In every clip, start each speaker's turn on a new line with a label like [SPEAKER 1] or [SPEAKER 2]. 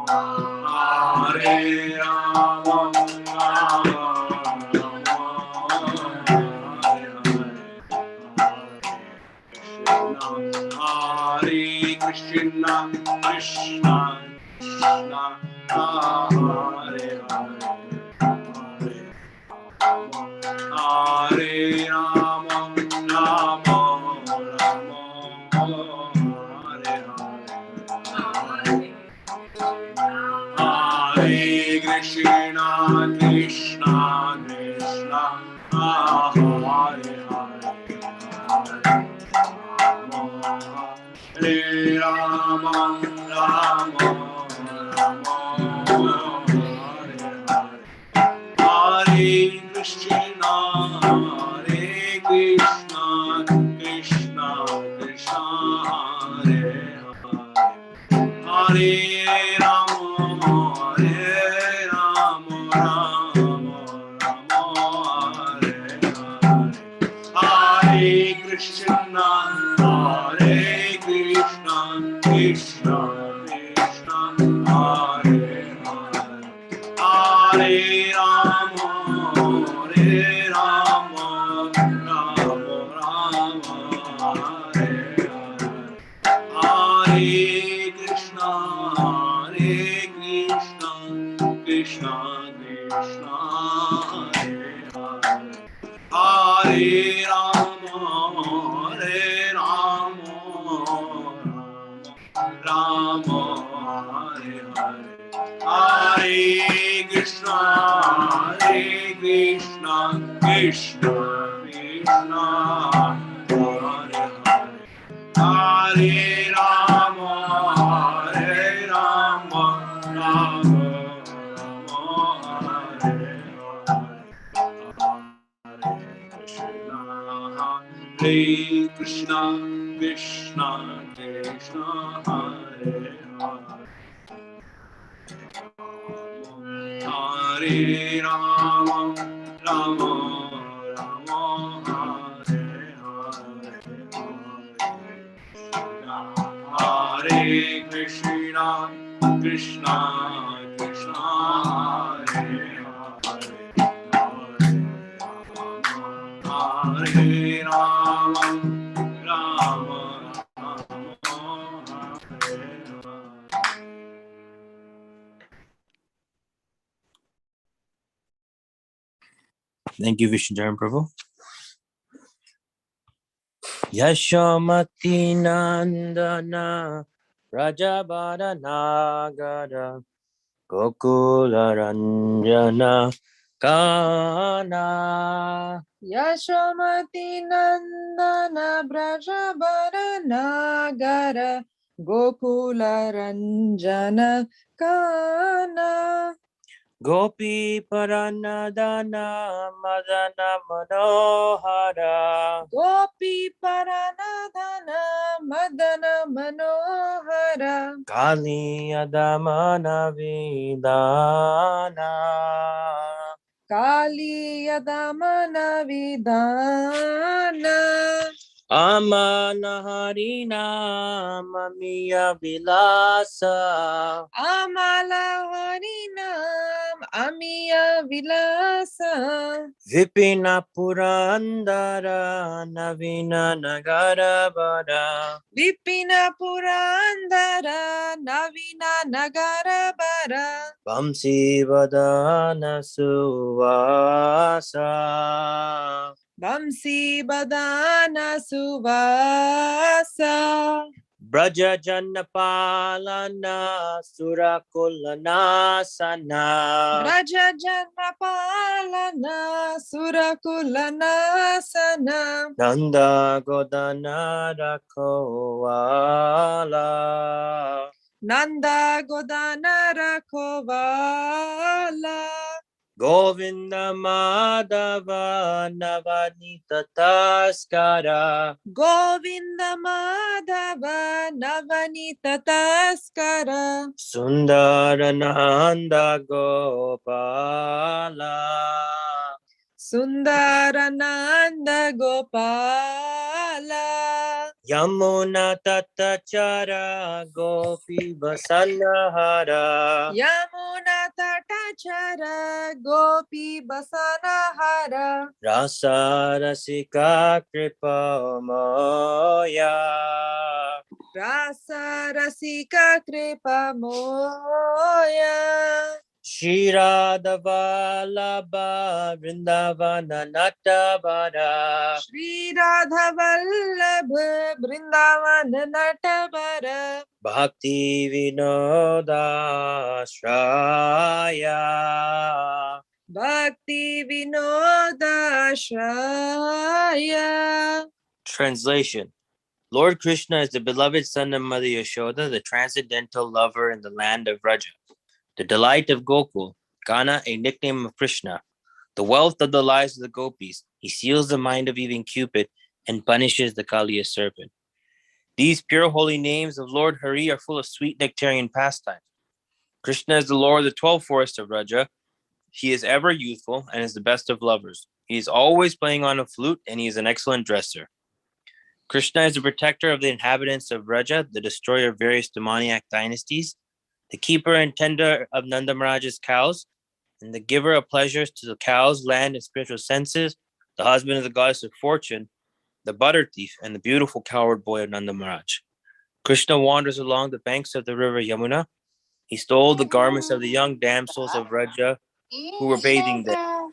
[SPEAKER 1] Hare Rama, Rama Hare Krishna, Krishna Krishna, Hare Hare, Hare Rama, Rama Rama, Hare Hare, Hare Krishna, Krishna Krishna, Hare Hare Rama, Rama Rama, Hare Krishna, Hare Krishna, Krishna Krishna, Hare Hare, Hare Rama, Hare Rama, Rama Rama, Hare Krishna, Hare Krishna, Krishna Krishna, Hare Hare, Hare Rama, Hare Rama, Rama Rama, Hare Hare, Hare Krishna, Hare Krishna, Krishna Krishna, Hare Hare, Hare Rama, Hare Rama, Rama Hare Hare, Hare Krishna, Hare Krishna, Krishna Krishna, Hare Hare, Hare Rama, Hare Rama, Rama Rama, Hare Hare, Hare Krishna, Krishna Krishna, Hare Hare, Hare Rama, Rama Rama, Hare Hare, Hare Krishna, Krishna Krishna, Hare Hare, Hare Rama, Rama Rama, Hare
[SPEAKER 2] Thank you, Vishnudharan Prabhu. Yashamati Nandana Rajabara Nagara Gokula Ranjana Kana.
[SPEAKER 3] Yashamati Nandana Brajabara Nagara Gokula Ranjana Kana.
[SPEAKER 2] Gopi Paranadana Madana Manohara.
[SPEAKER 3] Gopi Paranadana Madana Manohara.
[SPEAKER 2] Kali Adamana Vidana.
[SPEAKER 3] Kali Yadamana Vidana.
[SPEAKER 2] Amana Harina Mamiya Vilasa.
[SPEAKER 3] Amala Harinam Amiya Vilasa.
[SPEAKER 2] Vipina Purandara Navina Nagarabara.
[SPEAKER 3] Vipina Purandara Navina Nagarabara.
[SPEAKER 2] Vamsi Vadana Suvasa.
[SPEAKER 3] Vamsi Badana Suvasa.
[SPEAKER 2] Braja Janapalana Surakulanasana.
[SPEAKER 3] Braja Janapalana Surakulanasana.
[SPEAKER 2] Nanda Godana Rakovala.
[SPEAKER 3] Nanda Godana Rakovala.
[SPEAKER 2] Govinda Madhava Navanita Taskara.
[SPEAKER 3] Govinda Madhava Navanita Taskara.
[SPEAKER 2] Sundarananda Gopala.
[SPEAKER 3] Sundarananda Gopala.
[SPEAKER 2] Yamuna Tatachara Gopi Basanahara
[SPEAKER 3] Yamuna Tatachara Gopi Basanahara
[SPEAKER 2] Rasa Rasika Kripa Moya
[SPEAKER 3] Rasa Rasika Kripa Moya
[SPEAKER 2] Shri Radha Vallabha Vrindavana Natavara
[SPEAKER 3] Shri Radha Vallabha Brindavana Natabara
[SPEAKER 2] Bhakti Vinoda Shraya.
[SPEAKER 3] Bhakti Vinodashraya.
[SPEAKER 2] Translation. Lord Krishna is the beloved son of Mother Yashoda, the transcendental lover in the land of Vraja, the delight of Gokul, Gana, a nickname of Krishna, the wealth of the lives of the gopis. He seals the mind of even Cupid and punishes the Kaliya serpent. These pure holy names of Lord Hari are full of sweet nectarian pastimes. Krishna is the Lord of the 12 forests of Vraja. He is ever youthful and is the best of lovers. He is always playing on a flute and he is an excellent dresser. Krishna is the protector of the inhabitants of Vraja, the destroyer of various demoniac dynasties, the keeper and tender of Nanda Maharaj's cows, and the giver of pleasures to the cows, land, and spiritual senses, the husband of the goddess of fortune, the butter thief, and the beautiful coward boy of Nanda Maharaj. Krishna wanders along the banks of the river Yamuna. He stole the garments of the young damsels of Vraja who were bathing there.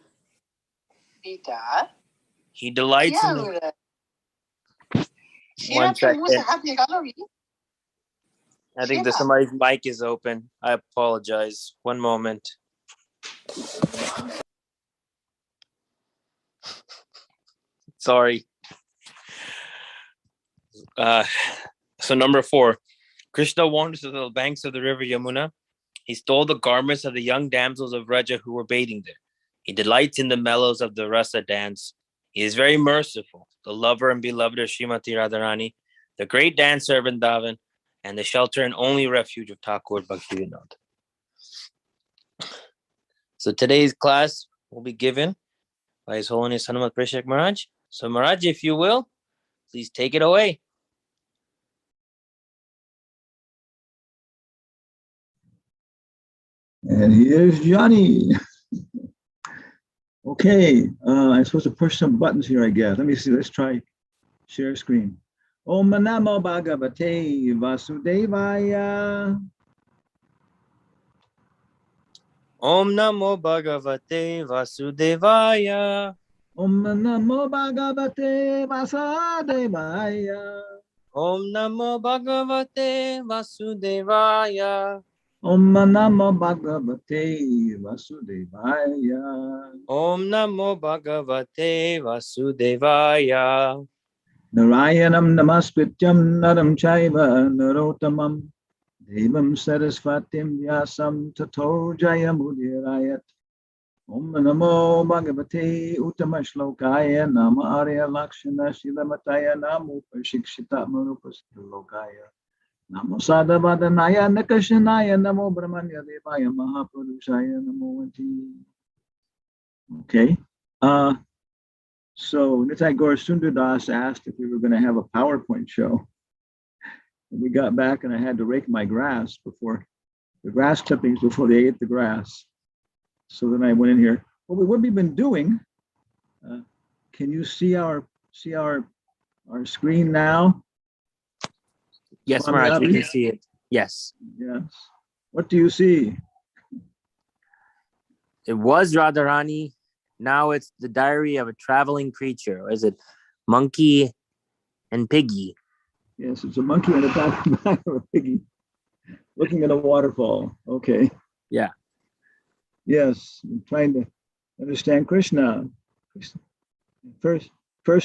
[SPEAKER 2] He delights in the... One second. I think that somebody's mic is open. I apologize. One moment. Sorry. So number 4. Krishna wanders to the banks of the river Yamuna. He stole the garments of the young damsels of Vraja who were bathing there. He delights in the mellows of the rasa dance. He is very merciful, the lover and beloved of Srimati Radharani, the great dancer of Vrindavan, and the shelter and only refuge of Thakur Bhaktivinoda. So today's class will be given by His Holiness Hanumat Prashak Maharaj. So Maharaj, if you will, please take it away.
[SPEAKER 4] And here's Johnny. Okay, I'm supposed to push some buttons here, I guess. Let me see, let's try share screen. Om Namo Bhagavate Vasudevaya.
[SPEAKER 2] Om Namo Bhagavate Vasudevaya.
[SPEAKER 4] Om Namo Bhagavate Vasudevaya.
[SPEAKER 2] Om Namo Bhagavate Vasudevaya.
[SPEAKER 4] Om Namo Bhagavate Vasudevaya.
[SPEAKER 2] Om Namo Bhagavate Vasudevaya.
[SPEAKER 4] Narayanam Namaskrityam Naram Chaiva Narottamam Devam Sarasvatim Vyasam Tato Jayamudirayat. Om Namo Bhagavate Uttamashlokaya Nama Arya Lakshana Shilamataya Namo Prashikshita Manupasthilokaya Namo Sadavadanaya Nakashanaya Namo Brahmanya Devaya Mahapurushaya Namo Vanti. Okay. So Nitai Gaur Sundardas asked if we were going to have a PowerPoint show. And we got back and I had to rake my grass before the grass clippings before they ate the grass. So then I went in here. What we've been doing, can you see our screen now?
[SPEAKER 2] Yes, Maharaj, we can see it. Yes.
[SPEAKER 4] Yes. What do you see?
[SPEAKER 2] It was Radharani. Now it's the diary of a traveling creature. Or is it Monkey and Piggy?
[SPEAKER 4] Yes, it's a monkey on the back of a piggy looking at a waterfall. Okay.
[SPEAKER 2] Yeah.
[SPEAKER 4] Yes, I'm trying to understand Krishna. First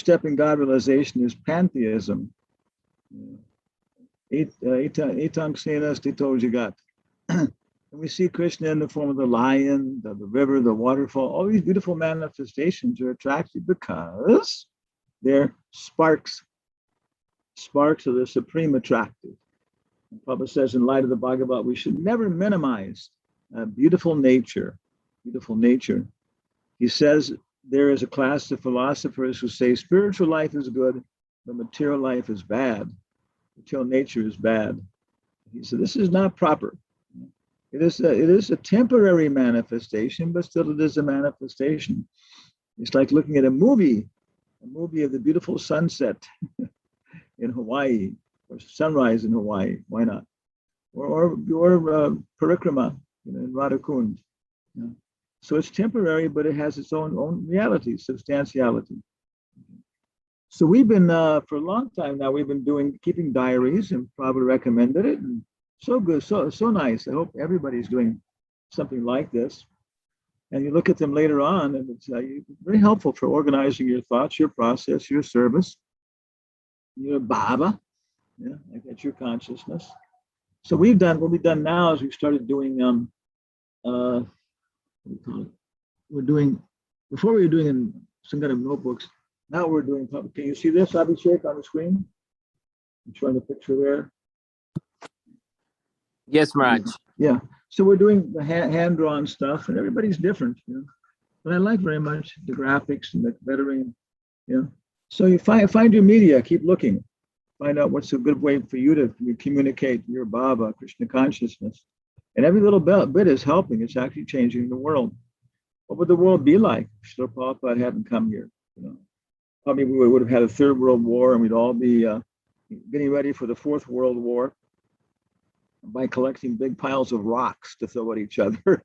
[SPEAKER 4] step in God realization is pantheism. Etang Senas Tito Jagat. And we see Krishna in the form of the lion, the river, the waterfall. All these beautiful manifestations are attractive because they're sparks of the supreme attractive. And Prabhupada says in light of the Bhagavad, we should never minimize beautiful nature. He says there is a class of philosophers who say spiritual life is good, the material life is bad, material nature is bad. He said, this is not proper. It is a temporary manifestation, but still it is a manifestation. It's like looking at a movie of the beautiful sunset in Hawaii, or sunrise in Hawaii. Why not? Or parikrama, in Radhakund. So it's temporary, but it has its own reality, substantiality. So we've been for a long time now. We've been keeping diaries, and probably recommended it. And so good, so nice. I hope everybody's doing something like this. And you look at them later on, and it's very helpful for organizing your thoughts, your process, your service, your bhava. Yeah, like that's your consciousness. So what we've done now is we've started doing what do you call it? We're doing, before we were doing in some kind of notebooks. Now we're doing. Can you see this, Abhishek, on the screen? I'm showing the picture there.
[SPEAKER 2] Yes, Maharaj.
[SPEAKER 4] Yeah. So we're doing the hand-drawn stuff, and everybody's different, But I like very much the graphics and the lettering, So you find your media, keep looking, find out what's a good way for you to communicate your bhava, Krishna consciousness, and every little bit is helping. It's actually changing the world. What would the world be like if Srila Prabhupada hadn't come here? Probably we would have had a third world war, and we'd all be getting ready for the fourth world war by collecting big piles of rocks to throw at each other.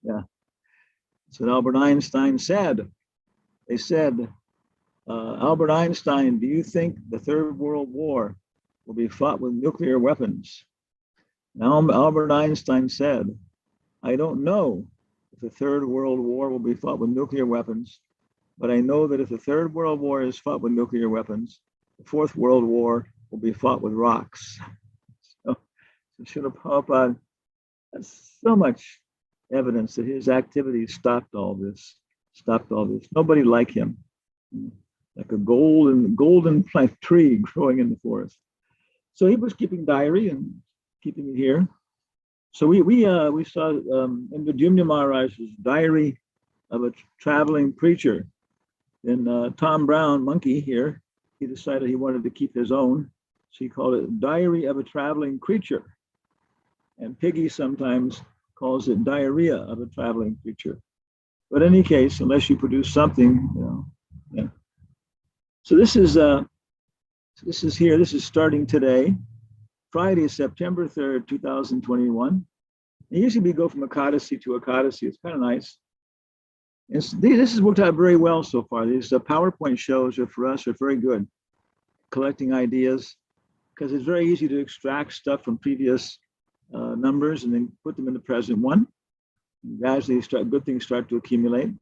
[SPEAKER 4] Yeah. So Albert Einstein said, Albert Einstein, do you think the third world war will be fought with nuclear weapons? Now, Albert Einstein said, I don't know if the third world war will be fought with nuclear weapons, but I know that if the third world war is fought with nuclear weapons, the fourth world war will be fought with rocks. So Srila Prabhupada has so much evidence that his activities stopped all this. Nobody like him, like a golden tree growing in the forest. So he was keeping diary and keeping it here. So we saw in the Jumna Maharaj's diary of a traveling preacher. And Tom Brown, monkey here, he decided he wanted to keep his own. So he called it Diary of a Traveling Creature. And Piggy sometimes calls it Diarrhea of a Traveling Creature. But in any case, unless you produce something, yeah. So this is here. This is starting today, Friday, September 3rd, 2021. And usually we go from Ekadasi to Ekadasi. It's kind of nice. This has worked out very well so far. These PowerPoint shows for us are very good, collecting ideas, because it's very easy to extract stuff from previous numbers and then put them in the present one. And gradually, good things start to accumulate.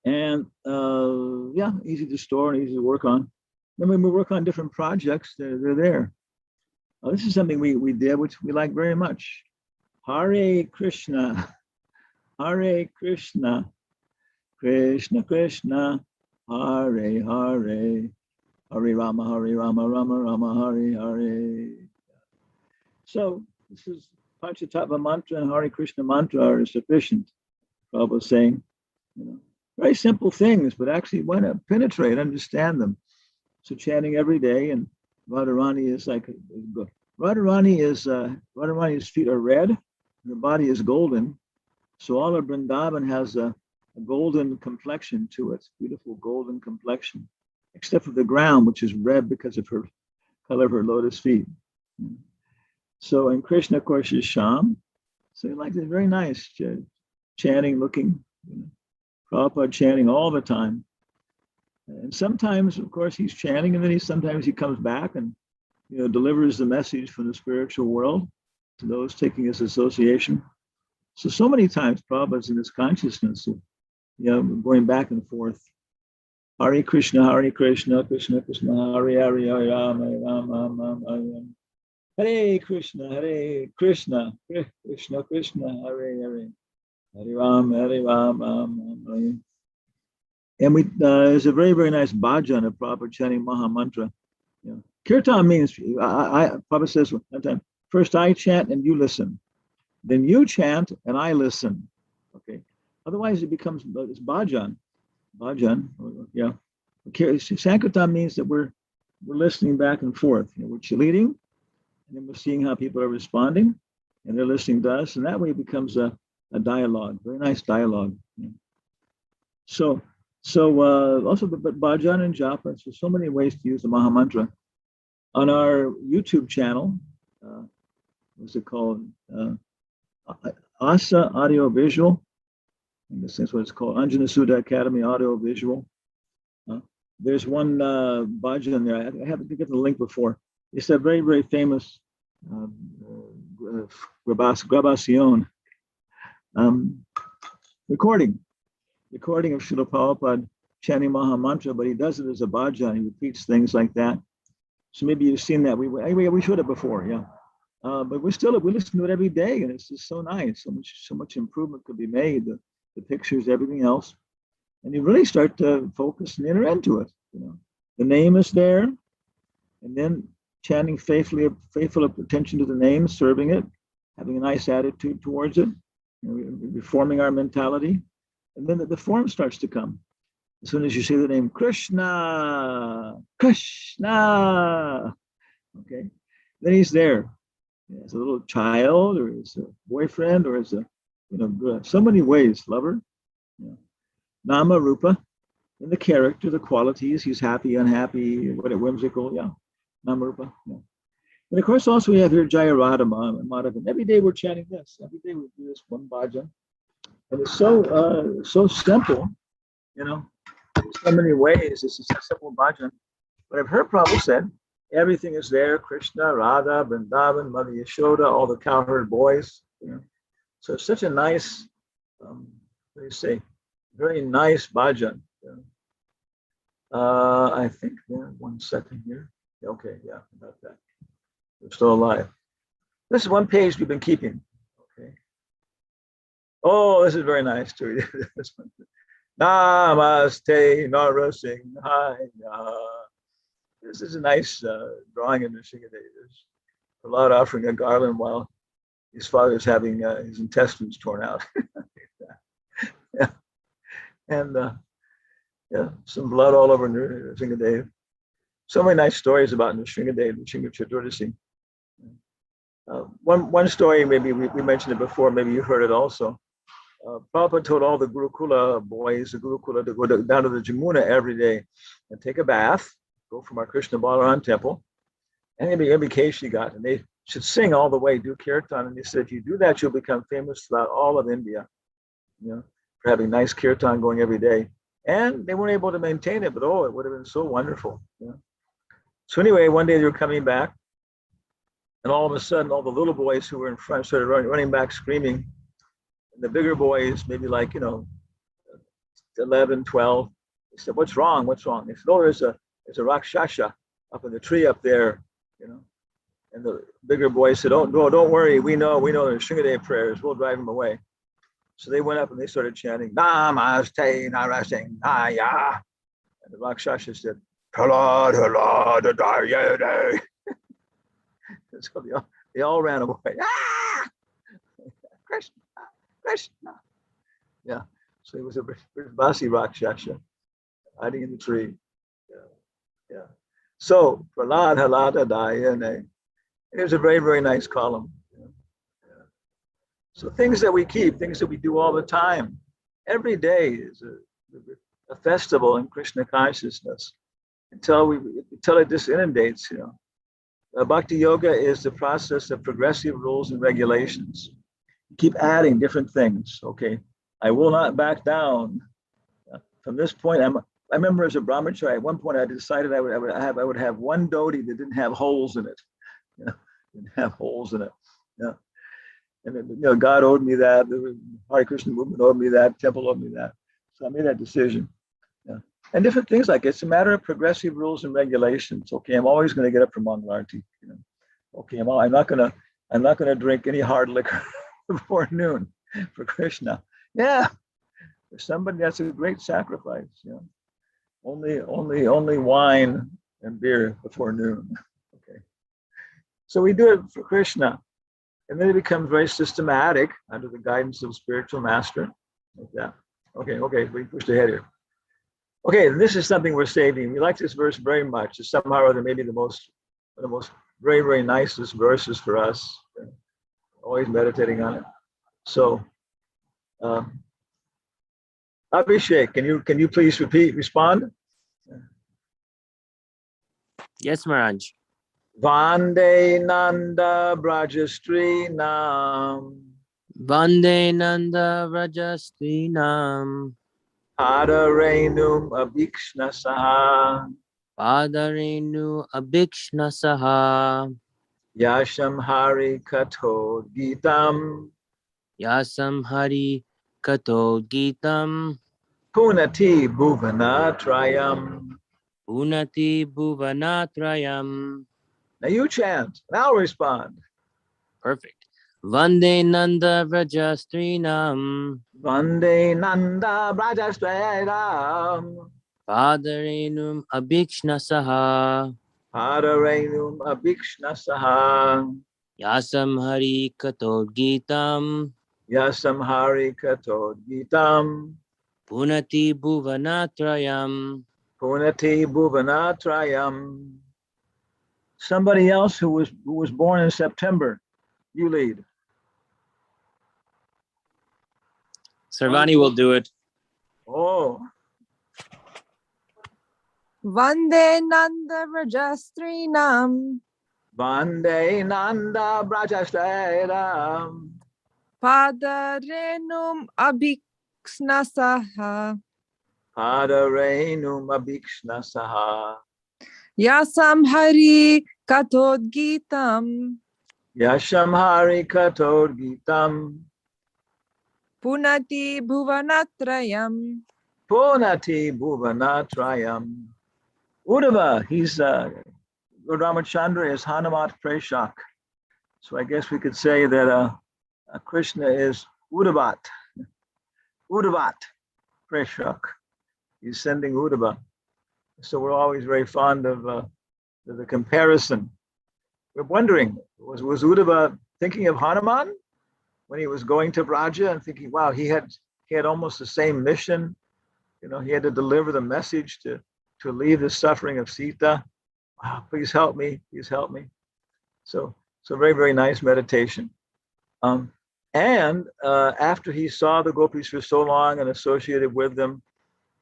[SPEAKER 4] And yeah, easy to store and easy to work on. Then when we work on different projects, they're there. This is something we did, which we like very much. Hare Krishna. Hare Krishna, Krishna Krishna, Hare Hare, Hare Rama, Rama Rama, Hare Hare. So this is Panchatattva mantra and Hare Krishna mantra are sufficient. Prabhupada was saying, very simple things, but actually want to penetrate, understand them. So chanting every day, and Radharani is like Radharani's feet are red, her body is golden. So all of Vrindavan has a golden complexion to it, beautiful golden complexion, except for the ground, which is red because of her color of her lotus feet. So, and Krishna, of course, is Sham. So like this, very nice, chanting, looking, Prabhupada chanting all the time. And sometimes, of course, he's chanting, and then sometimes he comes back and delivers the message from the spiritual world to those taking his association. So many times Prabhupada's in this consciousness of, going back and forth. Hare Krishna, Krishna Krishna, Hare Hare, Hare Rama, Rama, Hare Krishna, Krishna Krishna, Hare Hare, Hare Rama, And there's a very, very nice bhajan of Prabhupada chanting Maha Mantra. Kirtan means, Prabhupada says one time, first I chant and you listen. Then you chant and I listen. Okay. Otherwise it becomes bhajan. Bhajan, yeah. Sankirtan means that we're listening back and forth. We're leading, and then we're seeing how people are responding, and they're listening to us, and that way it becomes a dialogue, very nice dialogue. So also, but bhajan and japa, so many ways to use the Maha Mantra. On our YouTube channel, what's it called? Asa Audio Visual. I guess that's what it's called. Anjana Sudha Academy Audio Visual. There's one bhajan there. I haven't to get the link before. It's a very, very famous grabacion recording of Srila Prabhupada chanting Maha Mantra, but he does it as a bhajan. He repeats things like that. So maybe you've seen that. We showed it before, yeah. But we listen to it every day, and it's just so nice. So much improvement could be made. The pictures, everything else, and you really start to focus and enter into it. The name is there, and then chanting faithful attention to the name, serving it, having a nice attitude towards it, reforming our mentality, and then the form starts to come. As soon as you say the name Krishna, Krishna, okay, then he's there as a little child, or as a boyfriend, or as a so many ways, lover, nama, rupa, and the character, the qualities. He's happy, unhappy, whimsical, yeah, nama, rupa. Yeah. And of course, also we have here Jaya Radha Madhavan. Every day we're chanting this. Every day we do this one bhajan, and it's so simple, in so many ways. It's a simple bhajan. But I've heard Prabhupada said everything is there: Krishna, Radha, Vrindavan, Mother Yashoda, all the cowherd boys. So it's such a nice, what do you say, very nice bhajan. I think, 1 second here. Okay, yeah, about that. We're still alive. This is one page we've been keeping. Okay. Oh, this is very nice too. This one. Namaste Narasimhaya. This is a nice drawing in the Singhadev. Prahlad offering a garland while his father's having his intestines torn out. Yeah. And some blood all over Nrsingadev. So many nice stories about Nrsingadev, Nrsinga Chaturdasi. One story, maybe we mentioned it before, maybe you heard it also. Prabhupada told all the Gurukula boys, the Gurukula, to go down to the Jamuna every day and take a bath, go from our Krishna Balaram temple, and every case she got, and they should sing all the way, do kirtan. And he said, if you do that, you'll become famous throughout all of India, for having nice kirtan going every day. And they weren't able to maintain it, but it would have been so wonderful. So anyway, one day they were coming back, and all of a sudden, all the little boys who were in front started running back, screaming. And the bigger boys, maybe like, 11, 12, they said, what's wrong? What's wrong? They said, there's a Rakshasha up in the tree up there, And the bigger boys said, don't worry. We know the Shingadev prayers. We'll drive him away. So they went up and they started chanting, Namaste Narasimhaya. And the Rakshasha said, so they all ran away. Krishna, Krishna. Yeah. So it was a Basi Rakshasha hiding in the tree. Yeah. So Prahlad Halada Dayane. It was a very, very nice column. So things that we keep, things that we do all the time, every day is a festival in Krishna consciousness until it just inundates. Bhakti yoga is the process of progressive rules and regulations. You keep adding different things. Okay, I will not back down. From this point, I remember as a brahmachari, at one point I decided I would have one dhoti that didn't have holes in it. Didn't have holes in it. Yeah. And God owed me that. The Hare Krishna movement owed me that. Temple owed me that. So I made that decision. Yeah. And different things like it's a matter of progressive rules and regulations. Okay, I'm always going to get up for Mangalarti. Okay, I'm not going to drink any hard liquor before noon for Krishna. Yeah, for somebody that's a great sacrifice. Only wine and beer before noon. Okay, so we do it for Krishna. And then it becomes very systematic under the guidance of a spiritual master. Like that. Okay, we pushed ahead here. Okay, this is something we're saving. We like this verse very much. It's somehow or other maybe the most very, very nicest verses for us. Always meditating on it. So, Abhishek, can you please respond?
[SPEAKER 2] Yes, Maharaj.
[SPEAKER 4] Vande Nanda Brajastri Nam
[SPEAKER 2] Vande Nanda Vrajastrinam
[SPEAKER 4] Adarenum Abhikshna Saha
[SPEAKER 2] Padarenu Abhikshna Saha
[SPEAKER 4] Yasham Hari Kato Gitam
[SPEAKER 2] Yasam Hari Kato Gitam
[SPEAKER 4] Punati Bhuvana Trayam.
[SPEAKER 2] Unati Bhuvanatrayam.
[SPEAKER 4] Now you chant, and I'll respond.
[SPEAKER 2] Perfect. Vande Nanda Vrajastrinam
[SPEAKER 4] Vande Nanda Brajastram
[SPEAKER 2] Padarenum Abhikshna Saha
[SPEAKER 4] Adarenum Abhikshna Saha
[SPEAKER 2] Yasam Hari Kato Gitam
[SPEAKER 4] Yasam Hari Kato Gitam
[SPEAKER 2] Punati Bhuvanatrayam.
[SPEAKER 4] Punati Bhuvanatrayam. Somebody else who was born in September, you lead.
[SPEAKER 2] Sarvani will do it.
[SPEAKER 4] Oh,
[SPEAKER 3] Vande Nanda Vrajastrinam
[SPEAKER 4] Vande Nanda Brajastram
[SPEAKER 3] Padarenum Abhiksnasaha
[SPEAKER 4] Adarenum Abhikshna Saha
[SPEAKER 3] Yasam Hari Katodgitam
[SPEAKER 4] Yasham Hari Kato Gitam
[SPEAKER 3] Punati Bhuvanatrayam.
[SPEAKER 4] Punati Bhuvanatrayam. Uddhava, he's Lord Ramachandra is Hanumat Preshak. So I guess we could say that Krishna is Uddhavat. Uddhavat Preshak. He's sending Uddhava. So we're always very fond of the comparison. We're wondering, was Uddhava thinking of Hanuman when he was going to Vraja and thinking, wow, he had almost the same mission. You know, he had to deliver the message to relieve the suffering of Sita. Wow, please help me, please help me. So very, very nice meditation. And after he saw the gopis for so long and associated with them,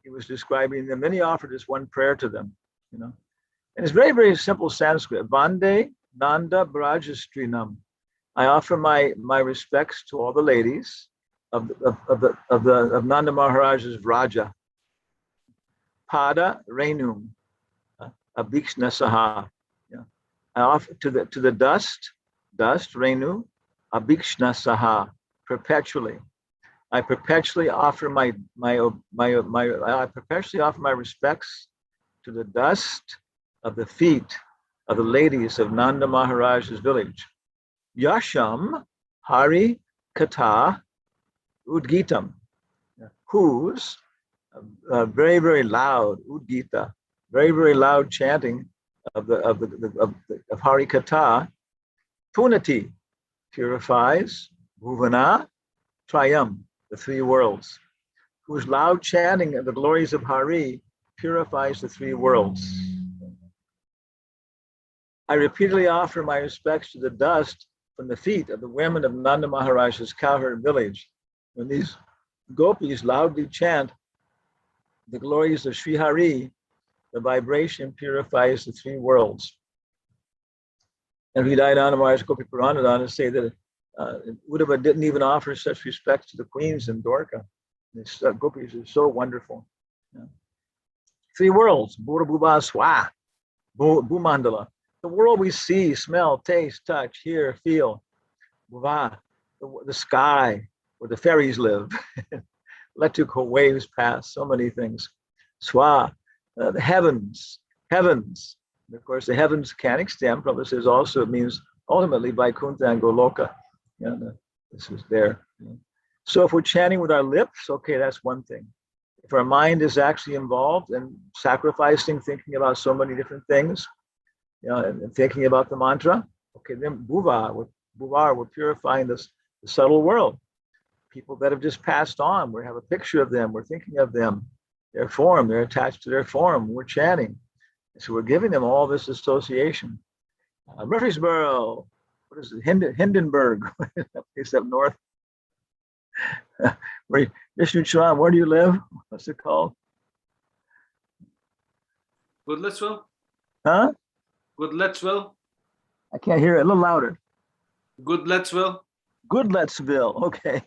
[SPEAKER 4] he was describing them. Then he offered this one prayer to them, you know. And it's very, very simple Sanskrit. Vande Nanda Brajastrinam. I offer my respects to all the ladies of Nanda Maharaj's Vraja. Pada Renum Abhikshna Saha. I offer to the dust Renu Abhikshna Saha, perpetually. I perpetually offer my respects to the dust of the feet of the ladies of Nanda Maharaj's village. Yasham Hari Kata Udgitam, whose very, very loud Udgita, very, very loud chanting of Hari Kata, Punati, purifies, Bhuvana, Trayam, the three worlds, whose loud chanting of the glories of Hari purifies the three worlds. I repeatedly offer my respects to the dust from the feet of the women of Nanda Maharaj's cowherd village. When these gopis loudly chant the glories of Sri Hari, the vibration purifies the three worlds. And Hridayana Maharaj Gopi Puranadana say that Uddhava didn't even offer such respect to the queens in Dwarka. These gopis are so wonderful. Yeah. Three worlds, Bhura Bhuva Swa, Bhumandala. The world we see, smell, taste, touch, hear, feel. Bhuva, the sky where the fairies live. Electrical waves pass, so many things. Swa, the heavens. And of course, the heavens can extend. Prabhupada says also it means ultimately Vaikuntha and Goloka. This is there. So if we're chanting with our lips, okay, that's one thing. If our mind is actually involved in sacrificing, thinking about so many different things, and thinking about the mantra, okay, then we're purifying the subtle world. People that have just passed on, we have a picture of them, we're thinking of them. their form. They're attached to their form. We're chanting. So we're giving them all this association. Murfreesboro, what is it? Hindenburg, place up north. Where, Mr. Chuan, where do you live? What's it called?
[SPEAKER 1] Goodlettsville?
[SPEAKER 4] Huh?
[SPEAKER 1] Goodlettsville?
[SPEAKER 4] I can't hear it. A little louder.
[SPEAKER 1] Goodlettsville?
[SPEAKER 4] Goodlettsville. Okay.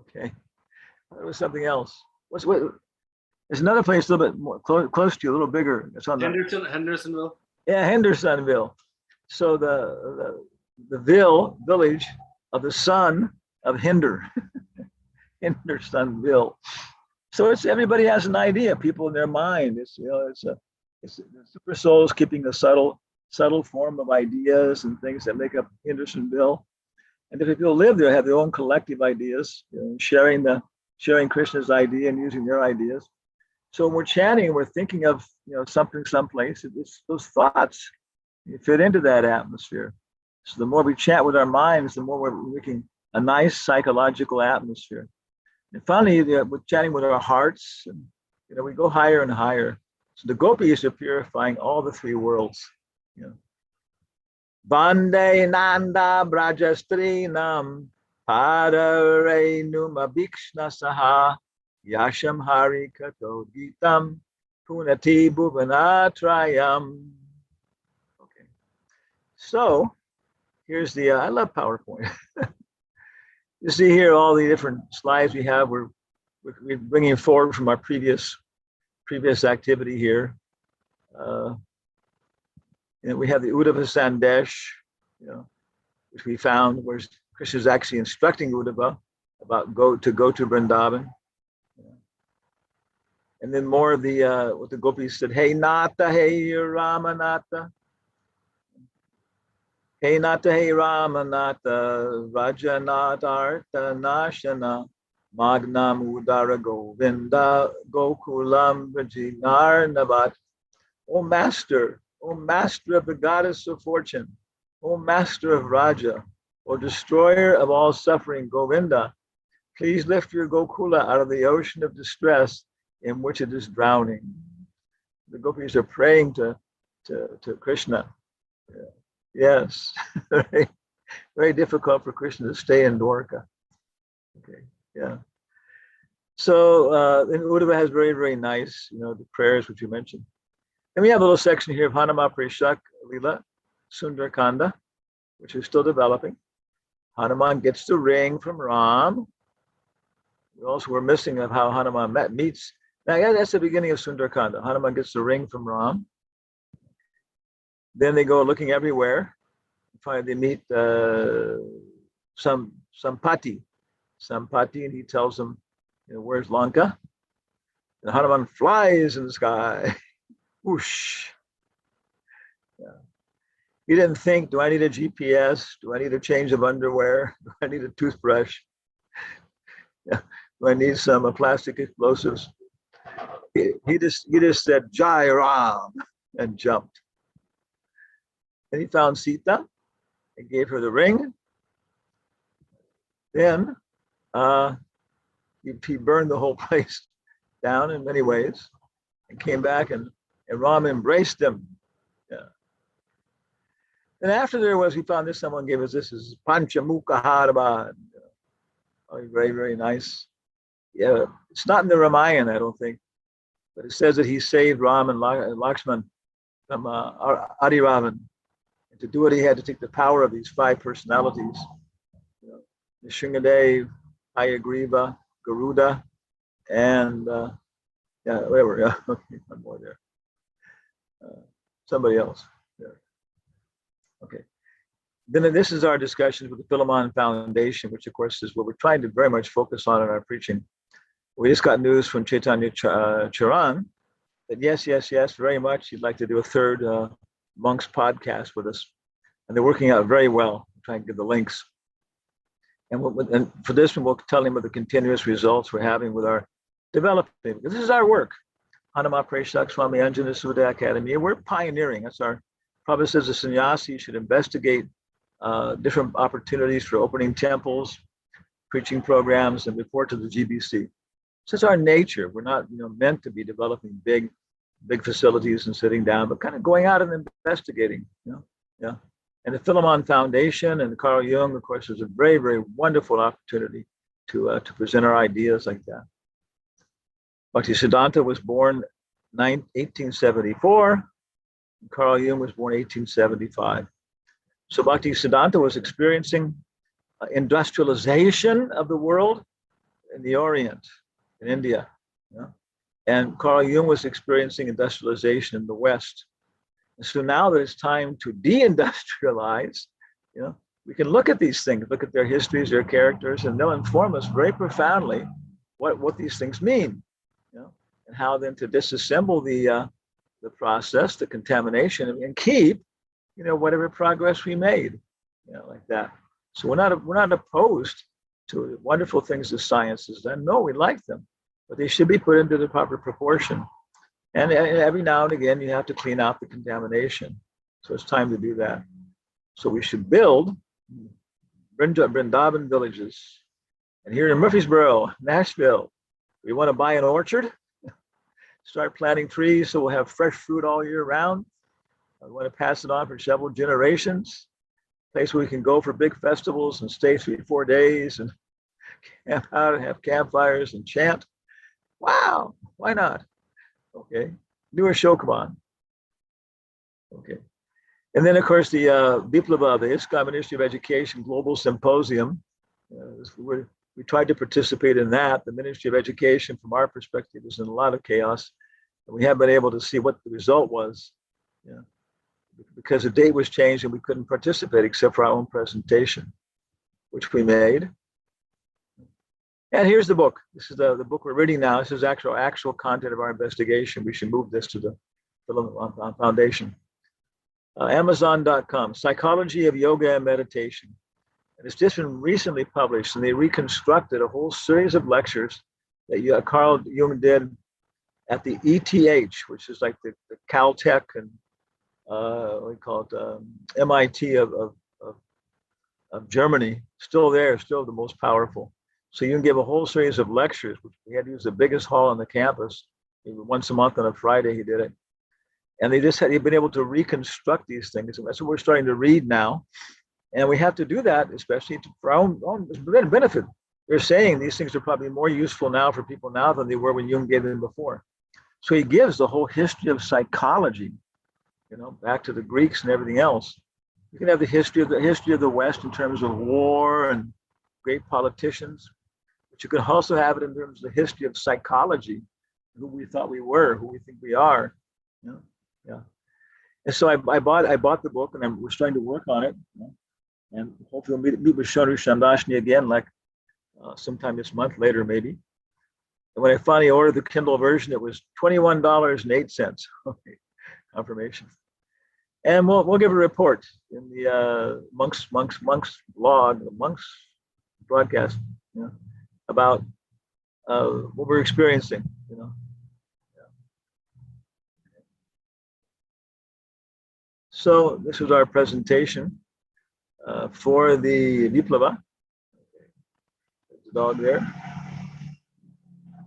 [SPEAKER 4] Okay. There was something else. What? There's another place a little bit more close to you, a little bigger. It's on
[SPEAKER 1] Hendersonville?
[SPEAKER 4] Yeah, Hendersonville. So the village of the son of Hinder, Hendersonville. So it's everybody has an idea. People in their mind. It's it's the super souls keeping a subtle form of ideas and things that make up Hendersonville. And if people live there, have their own collective ideas, sharing Krishna's idea and using their ideas. So when we're chanting, we're thinking of something someplace. It's those thoughts fit into that atmosphere. So the more we chant with our minds, the more we're making a nice psychological atmosphere. And finally, we're chanting with our hearts, and we go higher and higher. So the gopis are purifying all the three worlds. Vande Nanda Brajastrinam Padare Numa Bhikshna Saha Yasham Hari Kato Gitam Punati Bhuvanatrayam. Okay. So here's I love PowerPoint. You see here all the different slides we have. We're bringing forward from our previous activity here. We have the Uddhava Sandesh, which we found where Krishna is actually instructing Uddhava about go to Vrindavan. And then more of the what the gopis said, hey Nata, hey Ramanata. Hey Nata, hey Ramanata, Rajanat Arta Nashana, Magnam Udara Govinda, Gokulam Vajinar Navat. O Master of the goddess of fortune, O Master of Raja, O Destroyer of all suffering, Govinda, please lift your Gokula out of the ocean of distress in which it is drowning. The gopis are praying to Krishna. Yes, very, very difficult for Krishna to stay in Dwarka. Okay, yeah. So and Uddhava has very, very nice, the prayers which you mentioned. And we have a little section here of Hanuma Prishak Lila Sundar Kanda, which is still developing. Hanuman gets the ring from Ram. We also were missing of how Hanuman meets. Now, yeah, that's the beginning of Sundar Kanda. Hanuman gets the ring from Ram. Then they go looking everywhere. Finally, they meet some Sampati, and he tells them, where's Lanka? And Hanuman flies in the sky. Whoosh. Yeah. He didn't think, do I need a GPS? Do I need a change of underwear? Do I need a toothbrush? Yeah. Do I need some plastic explosives? He just said, Jai Ram, and jumped. And he found Sita and gave her the ring. Then he burned the whole place down in many ways and came back and Ram embraced him. Yeah. And after we found this, someone gave us this is Panchamukha Harabad. Oh, very, very nice. Yeah, it's not in the Ramayana, I don't think, but it says that he saved Ram and Lakshman from Adiravan. And to do it, he had to take the power of these five personalities. Nishingadev, Hayagriva, Garuda, and whatever. Yeah, okay, one more there. Somebody else there. Okay. Then this is our discussions with the Philemon Foundation, which of course is what we're trying to very much focus on in our preaching. We just got news from Chaitanya Charan that yes, very much he'd like to do a third monks podcast with us. And they're working out very well. I'm trying to give the links. And for this one, we'll tell him of the continuous results we're having with our developing. Because this is our work. Hanuma Preshak Swami Anjana Sudha Academy. We're pioneering. That's our Prabhupada says the sannyasi should investigate different opportunities for opening temples, preaching programs, and report to the GBC. So it's our nature. We're not, meant to be developing big facilities and sitting down, but kind of going out and investigating. Yeah. And the Philemon Foundation and Carl Jung, of course, is a very, very wonderful opportunity to present our ideas like that. Bhaktisiddhanta was born 1874. And Carl Jung was born 1875. So Bhaktisiddhanta was experiencing industrialization of the world in the Orient, in India. And Carl Jung was experiencing industrialization in the West. And so now that it's time to deindustrialize, we can look at these things, look at their histories, their characters, and they'll inform us very profoundly what these things mean, and how then to disassemble the process, the contamination, and keep, whatever progress we made, like that. So we're not opposed to the wonderful things the science has done. No, we like them, but they should be put into the proper proportion. And every now and again, you have to clean out the contamination. So it's time to do that. So we should build Vrindavan villages. And here in Murfreesboro, Nashville, we want to buy an orchard, start planting trees so we'll have fresh fruit all year round. We want to pass it on for several generations. Place where we can go for big festivals and stay 3-4 days and camp out and have campfires and chant. Wow, why not? Okay, New Ashokaman. Okay. And then, of course, the Biplava, the ISKCON Ministry of Education Global Symposium. We tried to participate in that. The Ministry of Education, from our perspective, is in a lot of chaos. And we haven't been able to see what the result was, because the date was changed and we couldn't participate except for our own presentation, which we made. And here's the book. This is the book we're reading now. This is actual content of our investigation. We should move this to the foundation. Amazon.com, Psychology of Yoga and Meditation. And it's just been recently published, and they reconstructed a whole series of lectures that Carl Jung did at the ETH, which is like the Caltech and what do you call it, MIT of Germany. Still there, still the most powerful. So you can give a whole series of lectures, which we had to use the biggest hall on the campus. Once a month on a Friday, he did it. And they've been able to reconstruct these things. And that's what we're starting to read now. And we have to do that, especially for our own benefit. They're saying these things are probably more useful now for people now than they were when Jung gave them before. So he gives the whole history of psychology, back to the Greeks and everything else. You can have the history of the West in terms of war and great politicians, but you can also have it in terms of the history of psychology, who we thought we were, who we think we are. Yeah. And so I bought the book, and we're starting to work on it. And hopefully we'll meet with Sharu Shandashni again, like sometime this month, later maybe. And when I finally ordered the Kindle version, it was $21.08. Okay, confirmation. And we'll give a report in the monks blog, the monks broadcast, about what we're experiencing. So this was our presentation for the Viplava. There's the dog there.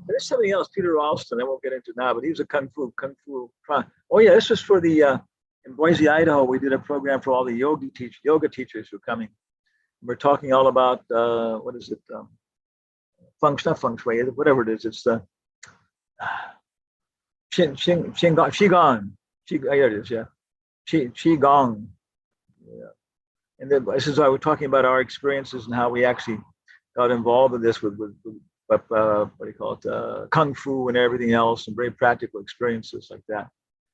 [SPEAKER 4] There's something else, Peter Ralston, I won't get into now, but he was a Kung Fu. Oh yeah, this was for the, in Boise, Idaho, we did a program for all the yoga teachers who are coming. We're talking all about, what is it? Not feng shui, whatever it is. It's the Qigong. Here it is, yeah. Qigong. Yeah. And then this is why we're talking about our experiences and how we actually got involved in this with what do you call it, Kung Fu and everything else, and very practical experiences like that.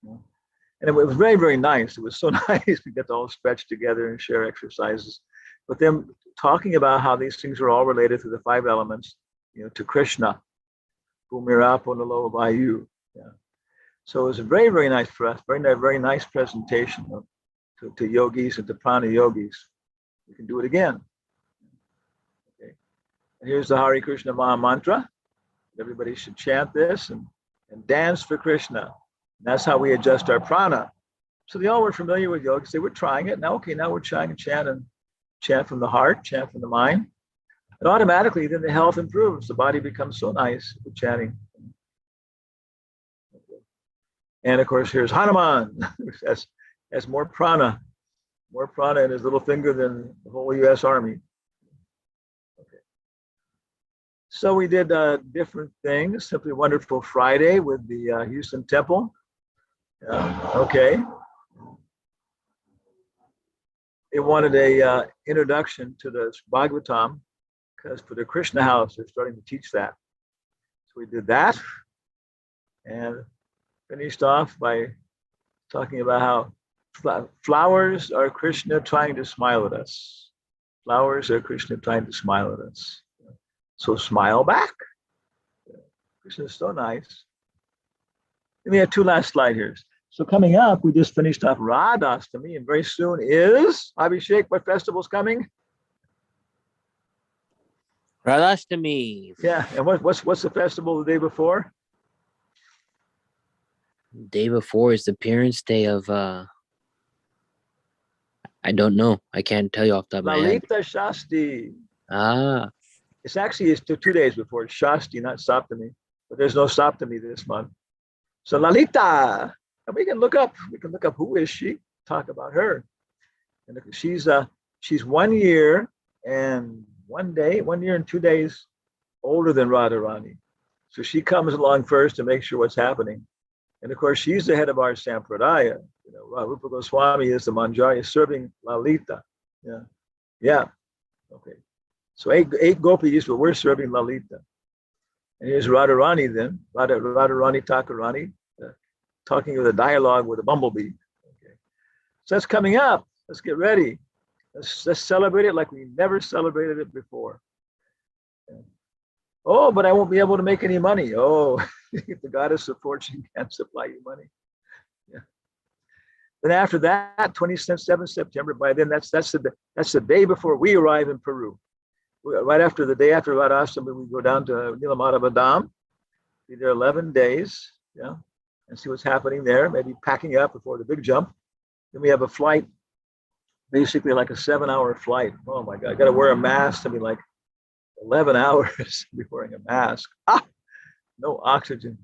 [SPEAKER 4] And it was very, very nice. It was so nice to get to all stretch together and share exercises. But then talking about how these things are all related to the 5 elements, to Krishna, Bhumirapo Nalo Vayu. Yeah. So it was very, very nice for us, very nice presentation to yogis and to prana yogis. We can do it again. Okay. And here's the Hare Krishna Maha Mantra. Everybody should chant this and dance for Krishna. And that's how we adjust our prana. So they all were familiar with yoga. They were trying it. Now, okay, now we're trying to chant from the heart, chant from the mind. And automatically, then the health improves. The body becomes so nice with chanting. And of course, here's Hanuman, has more prana in his little finger than the whole U.S. Army. Okay. So we did different things. Simply Wonderful Friday with the Houston Temple. Okay. They wanted a introduction to the Bhagavatam because for the Krishna house, they're starting to teach that. So we did that and finished off by talking about how flowers are Krishna trying to smile at us. Flowers are Krishna trying to smile at us. So smile back. Krishna is so nice. And we have two last slide here. So coming up, we just finished off Radhastami, and very soon is Abhishek. What festival's coming?
[SPEAKER 2] Radhastami.
[SPEAKER 4] Yeah, and what's the festival the day before?
[SPEAKER 2] Day before is the parents' day of I don't know. I can't tell you off the top of my head.
[SPEAKER 4] Lalita Shasti.
[SPEAKER 2] Ah.
[SPEAKER 4] It's 2 days before. It's Shasti, not Saptami. But there's no Saptami this month. So Lalita. And we can look up who is she, talk about her. And she's 1 year and 1 day, 1 year and 2 days older than Radharani. So she comes along first to make sure what's happening. And of course, she's the head of our Sampradaya. You know, Rupa Goswami is the Manjari serving Lalita. Yeah. Yeah. Okay. So eight gopis, but we're serving Lalita. And here's Radharani then, Radharani Thakurani, talking with a dialogue with a bumblebee. Okay. So that's coming up. Let's get ready. Let's celebrate it like we never celebrated it before. Yeah. Oh, but I won't be able to make any money. Oh, if the goddess of fortune can't supply you money. Yeah. Then after that, 27th September, by then that's the day before we arrive in Peru. Right after the day after Radhastami, we go down to Nilamadava Dam, be there 11 days. Yeah. And see what's happening there, maybe packing up before the big jump. Then we have a flight, basically like a 7-hour flight. Oh my God, I got to wear a mask. I mean, like 11 hours be wearing a mask. No oxygen.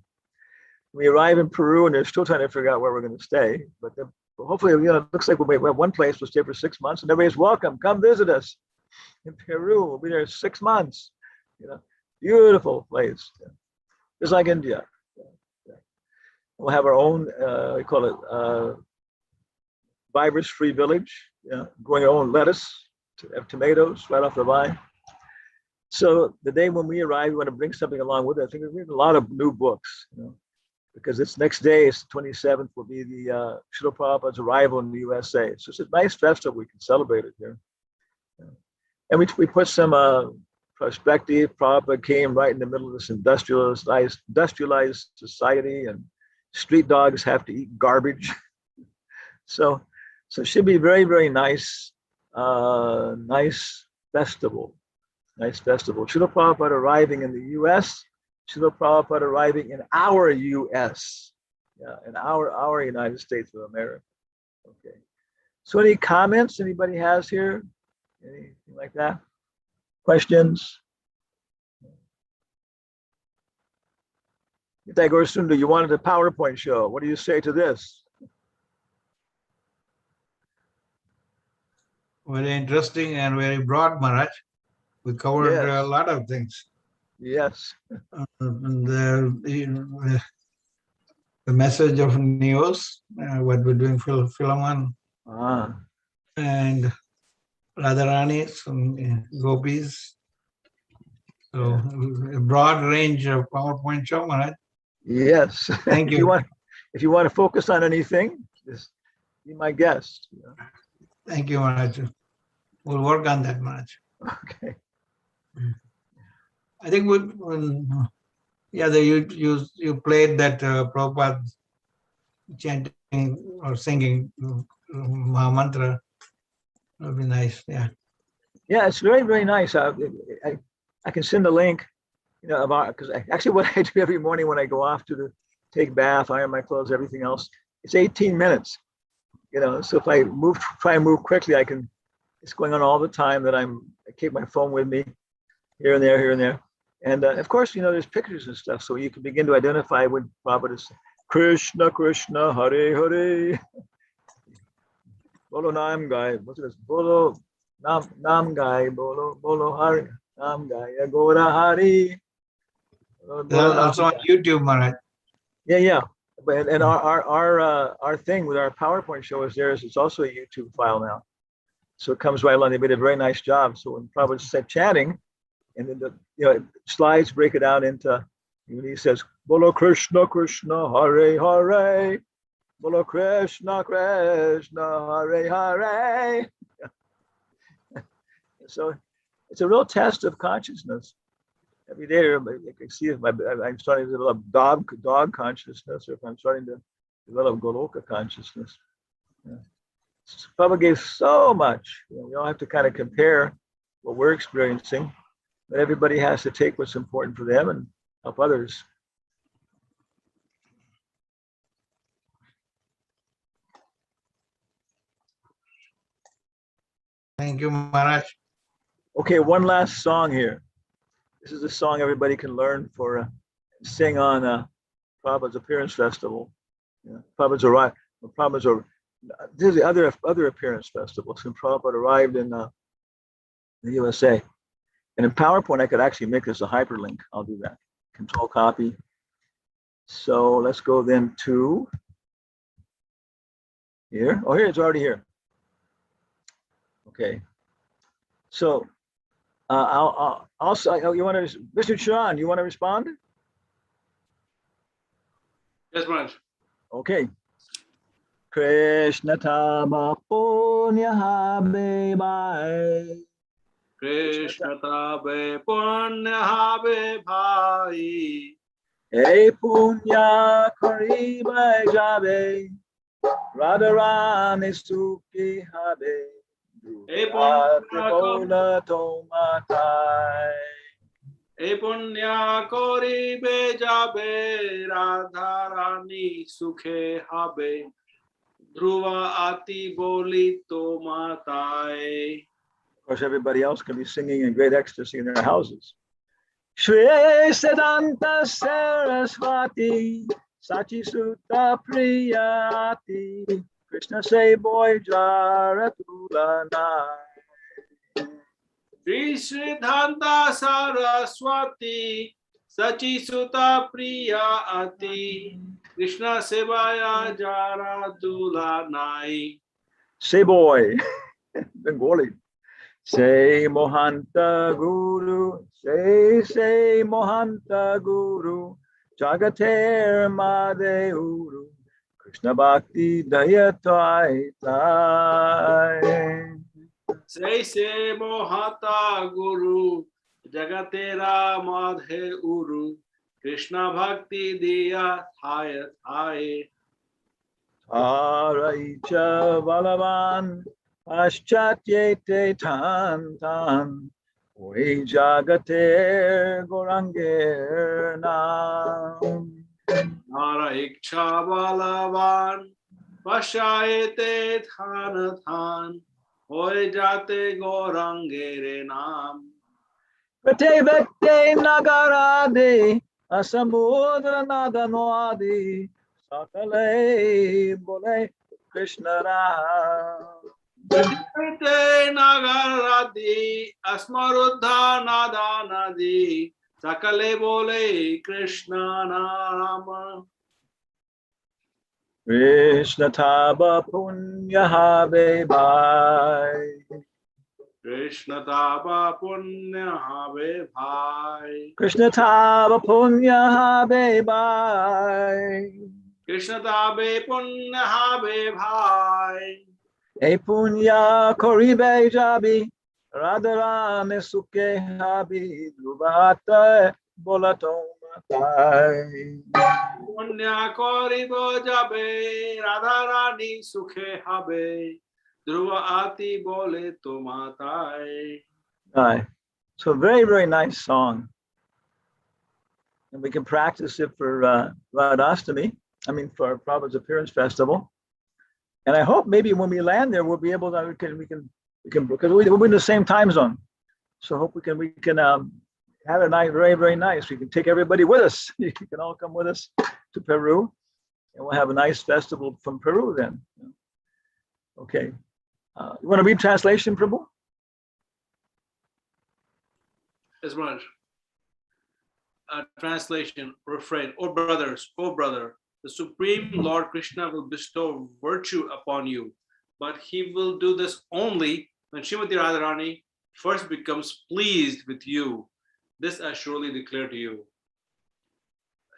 [SPEAKER 4] We arrive in Peru and they're still trying to figure out where we're going to stay. But hopefully, it looks like we have one place we'll stay for 6 months and everybody's welcome. Come visit us in Peru. We'll be there 6 months. Beautiful place. Just like India. We'll have our own, we call it virus-free village, growing our own lettuce, tomatoes right off the vine. So the day when we arrive, we want to bring something along with it. I think we have a lot of new books, because this next day, it's the 27th, will be the Srila Prabhupada's arrival in the USA. So it's a nice festival. We can celebrate it here. And we put some perspective. Prabhupada came right in the middle of this industrialized society, and street dogs have to eat garbage. So it should be very, very nice, nice festival. Nice festival. Srila Prabhupada arriving in the US, Srila Prabhupada arriving in our US, in our United States of America. Okay. So any comments anybody has here? Anything like that? Questions? Sundar, you wanted a PowerPoint show. What do you say to this?
[SPEAKER 5] Very interesting and very broad, Maharaj. We covered a lot of things.
[SPEAKER 4] Yes.
[SPEAKER 5] The message of news, what we're doing for Philemon, and Radharani, some gopis. So a broad range of PowerPoint show, Maharaj.
[SPEAKER 4] Yes.
[SPEAKER 5] Thank you.
[SPEAKER 4] If you want to focus on anything, just be my guest.
[SPEAKER 5] Thank you, Maharaj. We'll work on that, Maharaj.
[SPEAKER 4] Okay.
[SPEAKER 5] I think you played that Prabhupada chanting or singing Mahamantra. That would be nice. Yeah.
[SPEAKER 4] Yeah, it's very, very nice. I can send a link, because actually what I do every morning when I go off to take bath, iron my clothes, everything else, it's 18 minutes. So if I try and move quickly, it's going on all the time that I keep my phone with me. here and there, here and there. And of course, there's pictures and stuff, so you can begin to identify when Prabhupada is Krishna, Krishna, Hare, Hare. Bolo Nam Gai, what's this? Bolo Nam Gai, Bolo Hare, Nam Gai, Agora Hari.
[SPEAKER 5] Also on YouTube, Maharaj.
[SPEAKER 4] Yeah. And our thing with our PowerPoint show is it's also a YouTube file now. So it comes right along. They did a very nice job. So when Prabhupada said chatting, and then the slides break it out into, when he says, Bolo Krishna, Krishna, Hare, Hare. Bolo Krishna, Krishna, Hare, Hare. So it's a real test of consciousness. Every day, I can see if I'm starting to develop dog consciousness, or if I'm starting to develop Goloka consciousness. Yeah. Prabhupada gave so much. We all have to kind of compare what we're experiencing, but everybody has to take what's important for them and help others.
[SPEAKER 5] Thank you, Maharaj.
[SPEAKER 4] Okay, one last song here. This is a song everybody can learn for sing on Prabhupada's appearance festival. Yeah, this is the other appearance festivals. When Prabhupada arrived in the USA, and in PowerPoint I could actually make this a hyperlink. I'll do that. Control copy. So let's go then to here. Oh, here it's already here. Okay. So you want to, Mr. Charan, you want to respond?
[SPEAKER 1] Yes, Maharaj.
[SPEAKER 4] Okay. Krishna Tama Punya Habe Bhai.
[SPEAKER 1] Krishna tabe punya habe bhai.
[SPEAKER 4] Hey Punya Kari Bhai Jabe. Radharani Sukhi Habe.
[SPEAKER 1] Hey punya
[SPEAKER 4] Bola Tomatai.
[SPEAKER 1] Hey punya koribe jabe Radha Rani sukhe habe. Dhruva ati boli to matai.
[SPEAKER 4] Of course, everybody else can be singing in great ecstasy in their houses. Shri Siddhanta Saraswati Sachi Sutta Priyati Krishna say boy Jaratulana.
[SPEAKER 1] Shri Siddhanta Saraswati Sachi Sutta Priya Ati Krishna Sevaya Jara Dula Nai.
[SPEAKER 4] Say boy, Bengali. Say Mohanta Guru, say Mohanta Guru, Jagater Madeuru, Krishna Bhakti Dayatai Tai.
[SPEAKER 1] Say Mohata Guru Jagatera Madhe Uru Krishna Bhakti Diya Thaya Thaya.
[SPEAKER 4] Araicha Valavan Aschatyete Tan Tan Oi Jagater Goranger Nam.
[SPEAKER 1] Nara Iksha Balavan Vashayete Than Than Hoy Jate Gorangere Nam.
[SPEAKER 4] Vete Vete Nagarade Asamudra Nadanwadi Sakale Bole Krishna Ram.
[SPEAKER 1] Vete Nagaradi Asmarudha Nada Nadi Sakale Bole Krishna Nama.
[SPEAKER 4] Krishna Taba Punya Have Bhai.
[SPEAKER 1] Krishna Taba Punya Have Bhai.
[SPEAKER 4] Krishna Taba Punya Have Bhai.
[SPEAKER 1] Krishna Tabe Punya Have Bhai.
[SPEAKER 4] E Punya Koribe Jabi Radharani Sukhe Habi Dhuvata Bolatoma Tai.
[SPEAKER 1] Punya Koribo Jabe Radharani Sukhe Habe. Dhruva Ati Bole Tomatai.
[SPEAKER 4] Right. So very, very nice song. And we can practice it for Radhastami. I mean, for Prabhupada's Appearance Festival. And I hope maybe when we land there, we'll be able to, we can because we're in the same time zone. So I hope we can have a night, very, very nice. We can take everybody with us. You can all come with us to Peru, and we'll have a nice festival from Peru then. Okay. You want to read translation, Prabhu?
[SPEAKER 1] Yes, Maharaj. Translation, refrain. O brothers, O brother, the Supreme Lord Krishna will bestow virtue upon you, but he will do this only when Srimati Radharani first becomes pleased with you. This I surely declare to you.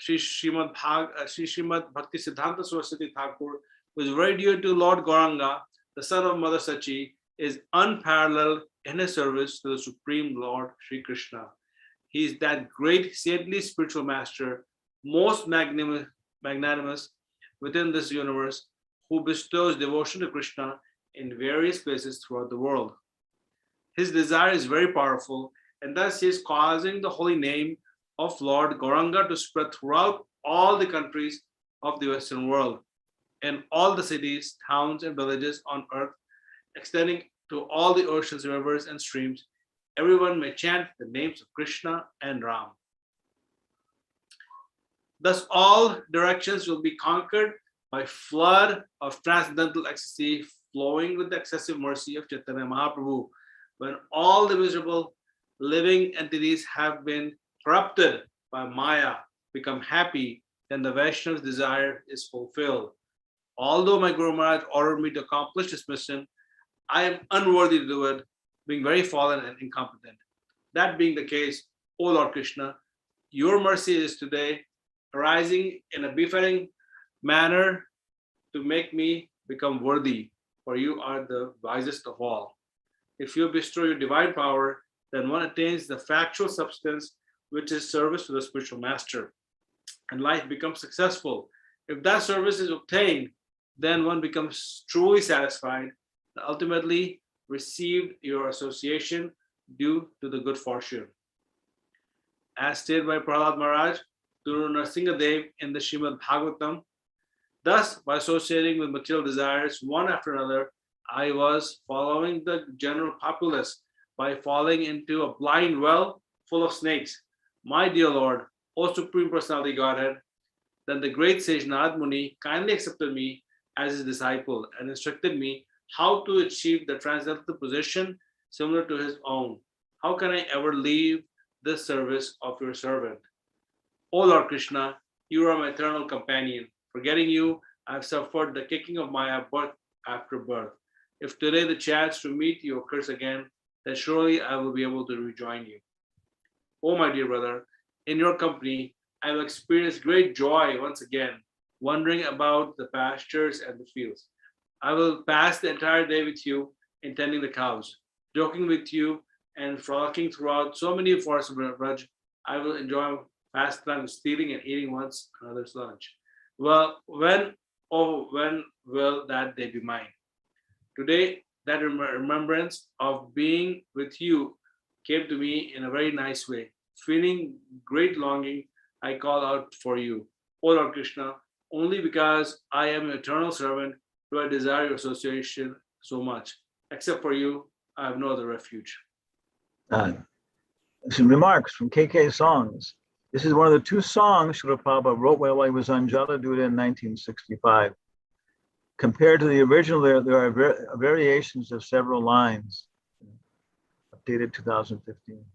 [SPEAKER 1] Srimad Bhakti Siddhanta Saraswati Thakur, who is very dear to Lord Gauranga, the son of Mother Sachi, is unparalleled in his service to the Supreme Lord Sri Krishna. He is that great saintly spiritual master, most magnanimous within this universe, who bestows devotion to Krishna in various places throughout the world. His desire is very powerful, and thus he is causing the holy name of Lord Gauranga to spread throughout all the countries of the Western world, and all the cities, towns, and villages on earth, extending to all the oceans, rivers, and streams. Everyone may chant the names of Krishna and Ram. Thus, all directions will be conquered by flood of transcendental ecstasy flowing with the excessive mercy of Chaitanya Mahaprabhu. When all the miserable living entities have been corrupted by Maya, become happy, then the Vaishnava's desire is fulfilled. Although my Guru Maharaj ordered me to accomplish this mission, I am unworthy to do it, being very fallen and incompetent. That being the case, O Lord Krishna, your mercy is today arising in a befitting manner to make me become worthy, for you are the wisest of all. If you bestow your divine power, then one attains the factual substance, which is service to the spiritual master, and life becomes successful. If that service is obtained, then one becomes truly satisfied and ultimately received your association due to the good fortune. As stated by Prahlad Maharaj to Nrsingadev in the Srimad Bhagavatam, thus, by associating with material desires one after another, I was following the general populace by falling into a blind well full of snakes. My dear Lord, O Supreme Personality Godhead, then the great sage Narad Muni kindly accepted me as his disciple and instructed me how to achieve the transcendental position similar to his own. How can I ever leave this service of your servant? O Lord Krishna, you are my eternal companion. Forgetting you, I have suffered the kicking of Maya birth after birth. If today the chance to meet you occurs again, then surely I will be able to rejoin you. O my dear brother, in your company, I will experience great joy once again, wandering about the pastures and the fields. I will pass the entire day with you in tending the cows, joking with you and frolicking throughout so many forests of Braj. I will enjoy pastime of stealing and eating once another's lunch. Well, when will that day be mine? Today, that remembrance of being with you came to me in a very nice way. Feeling great longing, I call out for you, O Lord Krishna, only because I am an eternal servant do I desire your association so much. Except for you, I have no other refuge.
[SPEAKER 4] Some remarks from KK Songs. This is one of the two songs Srila Prabhupada wrote while he was on Jaladuta in 1965. Compared to the original, there are variations of several lines, updated 2015.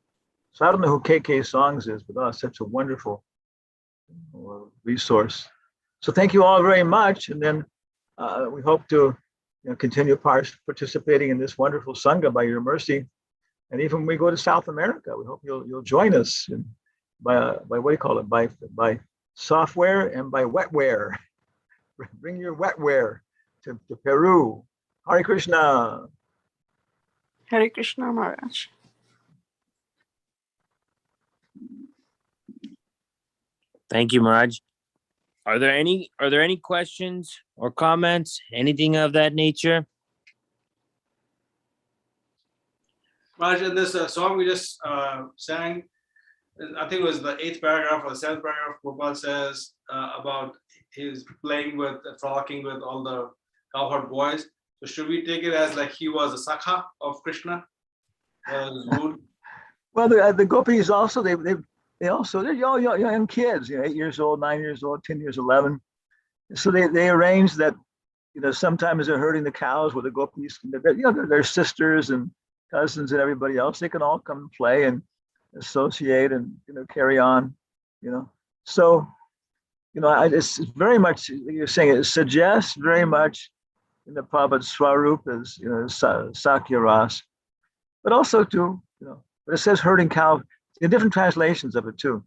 [SPEAKER 4] So I don't know who KK Songs is, but such a wonderful resource. So thank you all very much. And then we hope to continue participating in this wonderful Sangha by your mercy. And even when we go to South America, we hope you'll join us by what do you call it? By software and by wetware. Bring your wetware to Peru. Hare Krishna.
[SPEAKER 6] Hare Krishna Maharaj.
[SPEAKER 2] Thank you, Maharaj. Are there any questions or comments? Anything of that nature?
[SPEAKER 1] Raj, in this song we just sang, I think it was the 8th paragraph or the 7th paragraph, Gopal says about his playing with, frolicking with all the cowherd boys. So should we take it as like he was a sakha of Krishna?
[SPEAKER 4] Well, the gopis also they also they're young kids, 8 years old, 9 years old, 10 years, 11. So they arrange that, sometimes they're herding the cows with the gopis. Their sisters and cousins and everybody else. They can all come and play and associate and carry on. So it's very much, you're saying, it suggests very much in the Prabhupada Swarup as Sakya Ras, but also too, but it says herding cow in different translations of it too.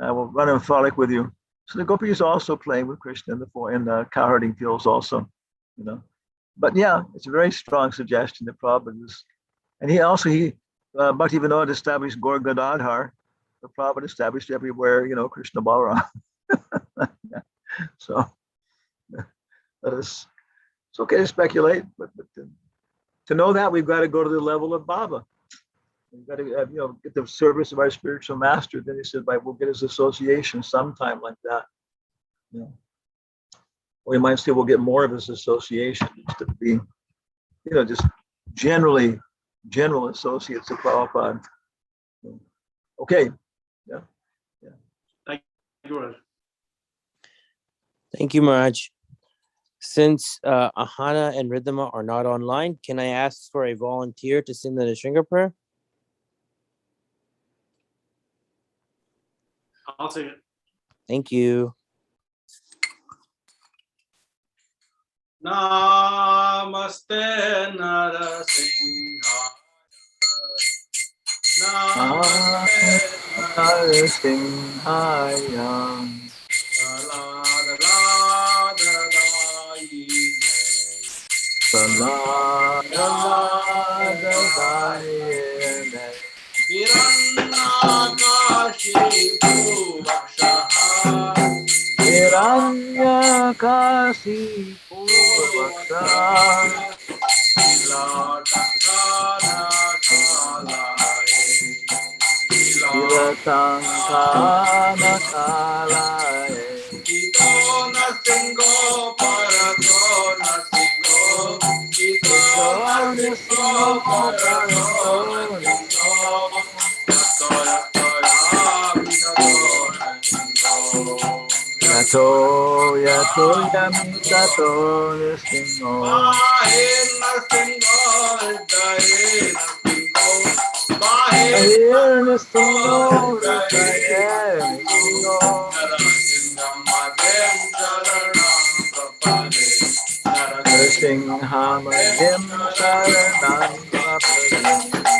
[SPEAKER 4] I will run a frolic with you. So the gopis also playing with Krishna in the cow herding fields also, But yeah, it's a very strong suggestion that Prabhupada is, and he Bhaktivinoda established Gaur Gadadhar. The Prabhupada established everywhere, Krishna Balaram. Yeah. So it's okay to speculate, but to know that, we've got to go to the level of Baba. We've got to get the service of our spiritual master. Then he said, we'll get his association sometime like that. Or you might say we'll get more of his association instead of being, just general associates of Prabhupada. Okay. Yeah.
[SPEAKER 1] Thank you, Raj.
[SPEAKER 2] Thank you, Maharaj. Since Ahana and Ridhima are not online, can I ask for a volunteer to sing the Nisringa prayer?
[SPEAKER 1] I'll sing it.
[SPEAKER 2] Thank you.
[SPEAKER 1] Namaste Narasingha. Namaste
[SPEAKER 4] Narasimhaya. Saladadayene.
[SPEAKER 1] Hiranyakashipu Vakshaha.
[SPEAKER 4] Hiranyakasipu Vaksha. Ilatankana Kalae.
[SPEAKER 1] Ito nasingo parato nasingo. Ito nasingo parato nasingo.
[SPEAKER 4] Yato yamitato nistingo.
[SPEAKER 1] Bahir nasingo daye nasingo.
[SPEAKER 4] Ahir nistingo ritaye nistingo. Narasimhamadhyam sharanam prapade.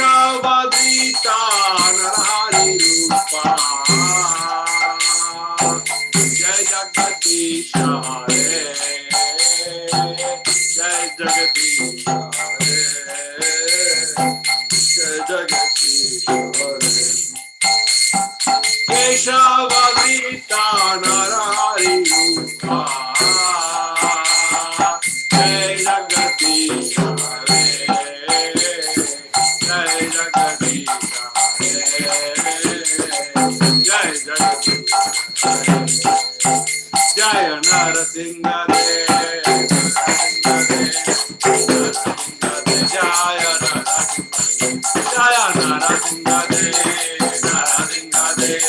[SPEAKER 1] Keshavadita Narahari Rupa. Jai Jagadish Hare. Jai Jagadish Hare. Jai Jagadish Hare. Keshavadita Narahari Rupa. Jai Jagadish Hare. Jai Jagadish Hare. Jai Jagadish Hare. Jaya Narasimha Dev. Jaya Narasimha Dev. Narasimha Dev.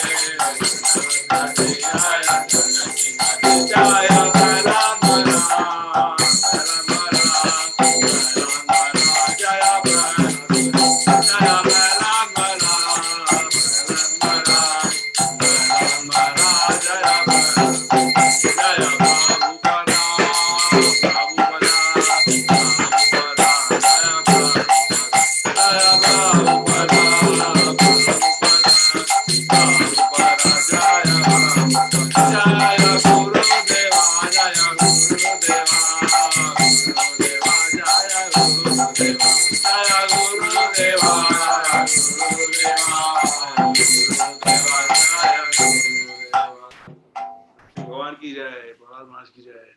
[SPEAKER 1] भगवान की जय, प्रहलाद महाराज की जय.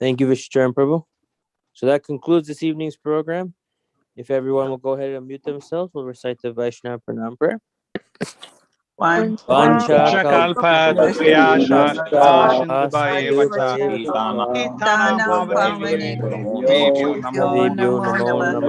[SPEAKER 2] Thank you, Vishwacharan Prabhu. So that concludes this evening's program. If everyone will go ahead and mute themselves, we'll recite the Vaishnava Pranam prayer.
[SPEAKER 5] Pavanebhyo namo